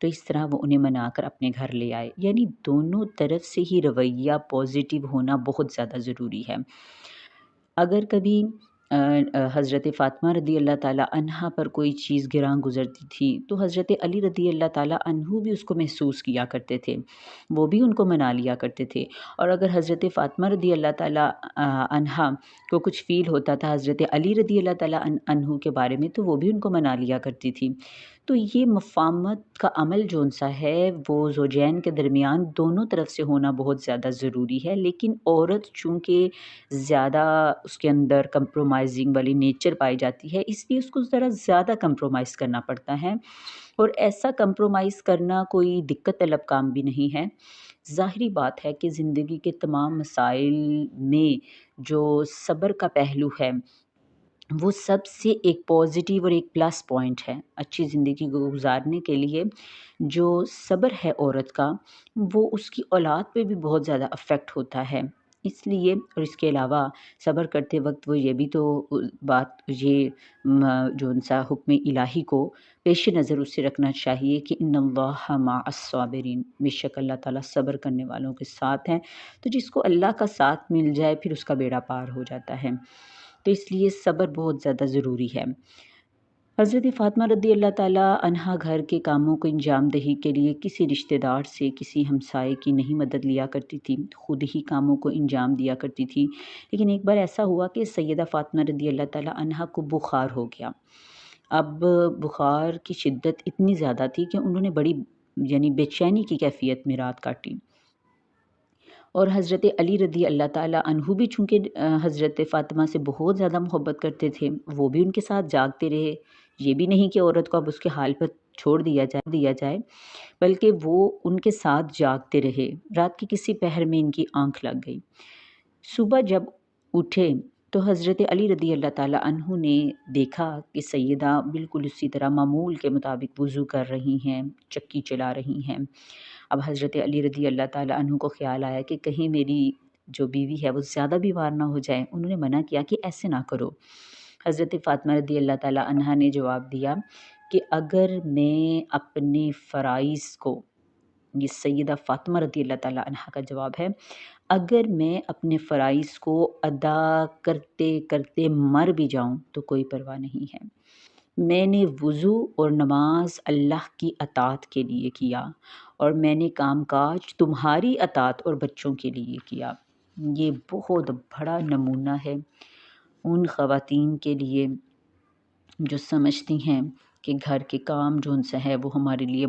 تو اس طرح وہ انہیں منا کر اپنے گھر لے آئے۔ یعنی دونوں طرف سے ہی رویہ پازیٹیو ہونا بہت زیادہ ضروری ہے۔ اگر کبھی حضرت فاطمہ رضی اللہ تعالیٰ عنہا پر کوئی چیز گراں گزرتی تھی تو حضرت علی رضی اللہ تعالیٰ عنہ بھی اس کو محسوس کیا کرتے تھے، وہ بھی ان کو منا لیا کرتے تھے۔ اور اگر حضرت فاطمہ رضی اللہ تعالیٰ عنہا کو کچھ فیل ہوتا تھا حضرت علی رضی اللہ تعالیٰ عنہ کے بارے میں تو وہ بھی ان کو منا لیا کرتی تھی۔ تو یہ مفاہمت کا عمل جو سا ہے وہ زوجین کے درمیان دونوں طرف سے ہونا بہت زیادہ ضروری ہے، لیکن عورت چونکہ زیادہ اس کے اندر کمپرومائزنگ والی نیچر پائی جاتی ہے، اس لیے اس کو ذرا زیادہ کمپرومائز کرنا پڑتا ہے، اور ایسا کمپرومائز کرنا کوئی دقت طلب کام بھی نہیں ہے۔ ظاہری بات ہے کہ زندگی کے تمام مسائل میں جو صبر کا پہلو ہے وہ سب سے ایک پازیٹیو اور ایک پلس پوائنٹ ہے۔ اچھی زندگی کو گزارنے کے لیے جو صبر ہے عورت کا وہ اس کی اولاد پہ بھی بہت زیادہ افیکٹ ہوتا ہے۔ اس لیے اور اس کے علاوہ صبر کرتے وقت وہ یہ بھی تو بات یہ جو ان سا حکم الہی کو پیش نظر اس سے رکھنا چاہیے کہ ان اللہ مع الصابرین، بے شک اللہ تعالیٰ صبر کرنے والوں کے ساتھ ہیں۔ تو جس کو اللہ کا ساتھ مل جائے پھر اس کا بیڑا پار ہو جاتا ہے، تو اس لیے صبر بہت زیادہ ضروری ہے۔ حضرت فاطمہ رضی اللہ تعالیٰ عنہا گھر کے کاموں کو انجام دہی کے لیے کسی رشتہ دار سے، کسی ہمسائے کی نہیں مدد لیا کرتی تھی، خود ہی کاموں کو انجام دیا کرتی تھی۔ لیکن ایک بار ایسا ہوا کہ سیدہ فاطمہ رضی اللہ تعالیٰ عنہا کو بخار ہو گیا۔ اب بخار کی شدت اتنی زیادہ تھی کہ انہوں نے بڑی یعنی بے چینی کی کیفیت میں رات کاٹی، اور حضرت علی رضی اللہ تعالیٰ عنہ بھی چونکہ حضرت فاطمہ سے بہت زیادہ محبت کرتے تھے، وہ بھی ان کے ساتھ جاگتے رہے۔ یہ بھی نہیں کہ عورت کو اب اس کے حال پر چھوڑ دیا جائے، بلکہ وہ ان کے ساتھ جاگتے رہے۔ رات کے کسی پہر میں ان کی آنکھ لگ گئی۔ صبح جب اٹھے تو حضرت علی رضی اللہ تعالیٰ عنہ نے دیکھا کہ سیدہ بالکل اسی طرح معمول کے مطابق وضو کر رہی ہیں، چکی چلا رہی ہیں۔ اب حضرت علی رضی اللہ تعالیٰ عنہ کو خیال آیا کہ کہیں میری جو بیوی ہے وہ زیادہ بیمار نہ ہو جائے۔ انہوں نے منع کیا کہ ایسے نہ کرو۔ حضرت فاطمہ رضی اللہ تعالیٰ عنہا نے جواب دیا کہ اگر میں اپنے فرائض کو، یہ سیدہ فاطمہ رضی اللہ تعالیٰ عنہا کا جواب ہے، اگر میں اپنے فرائض کو ادا کرتے کرتے مر بھی جاؤں تو کوئی پرواہ نہیں ہے۔ میں نے وضو اور نماز اللہ کی اطاعت کے لیے کیا، اور میں نے کام کاج تمہاری اطاعت اور بچوں کے لیے کیا۔ یہ بہت بڑا نمونہ ہے ان خواتین کے لیے جو سمجھتی ہیں کہ گھر کے کام جو ان سے ہے وہ ہمارے لیے